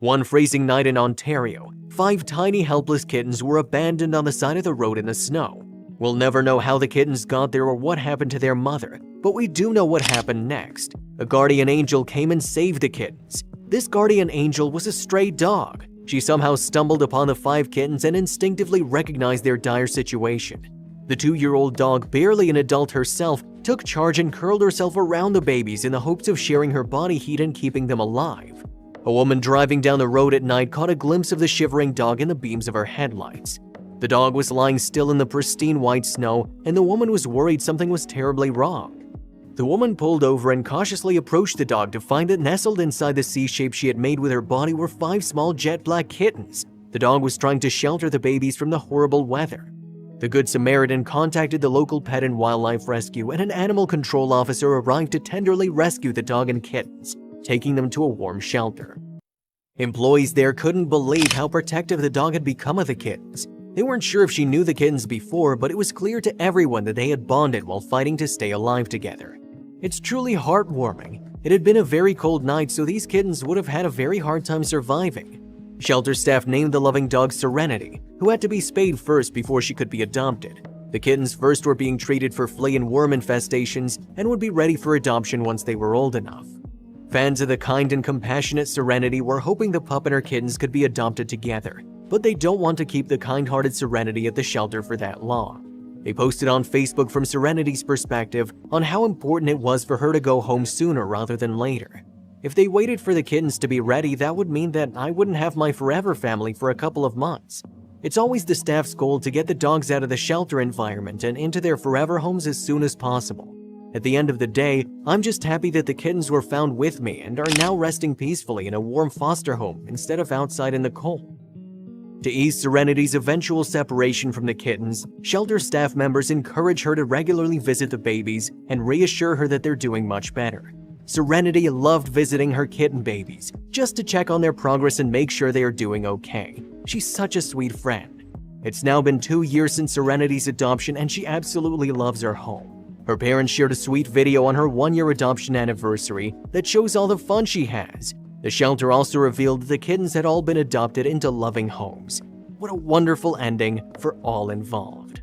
One freezing night in Ontario, 5 tiny helpless kittens were abandoned on the side of the road in the snow. We'll never know how the kittens got there or what happened to their mother, but we do know what happened next. A guardian angel came and saved the kittens. This guardian angel was a stray dog. She somehow stumbled upon the 5 kittens and instinctively recognized their dire situation. The 2-year-old dog, barely an adult herself, took charge and curled herself around the babies in the hopes of sharing her body heat and keeping them alive. A woman driving down the road at night caught a glimpse of the shivering dog in the beams of her headlights. The dog was lying still in the pristine white snow, and the woman was worried something was terribly wrong. The woman pulled over and cautiously approached the dog to find that nestled inside the C-shape she had made with her body were 5 small jet black kittens. The dog was trying to shelter the babies from the horrible weather. The Good Samaritan contacted the local pet and wildlife rescue, and an animal control officer arrived to tenderly rescue the dog and kittens, taking them to a warm shelter. Employees there couldn't believe how protective the dog had become of the kittens. They weren't sure if she knew the kittens before, but it was clear to everyone that they had bonded while fighting to stay alive together. It's truly heartwarming. It had been a very cold night, so these kittens would have had a very hard time surviving. Shelter staff named the loving dog Serenity, who had to be spayed first before she could be adopted. The kittens first were being treated for flea and worm infestations and would be ready for adoption once they were old enough. Fans of the kind and compassionate Serenity were hoping the pup and her kittens could be adopted together, but they don't want to keep the kind-hearted Serenity at the shelter for that long. They posted on Facebook from Serenity's perspective on how important it was for her to go home sooner rather than later. If they waited for the kittens to be ready, that would mean that I wouldn't have my forever family for a couple of months. It's always the staff's goal to get the dogs out of the shelter environment and into their forever homes as soon as possible. At the end of the day, I'm just happy that the kittens were found with me and are now resting peacefully in a warm foster home instead of outside in the cold. To ease Serenity's eventual separation from the kittens, shelter staff members encourage her to regularly visit the babies and reassure her that they're doing much better. Serenity loved visiting her kitten babies, just to check on their progress and make sure they are doing okay. She's such a sweet friend. It's now been 2 years since Serenity's adoption, and she absolutely loves her home. Her parents shared a sweet video on her 1-year adoption anniversary that shows all the fun she has. The shelter also revealed that the kittens had all been adopted into loving homes. What a wonderful ending for all involved.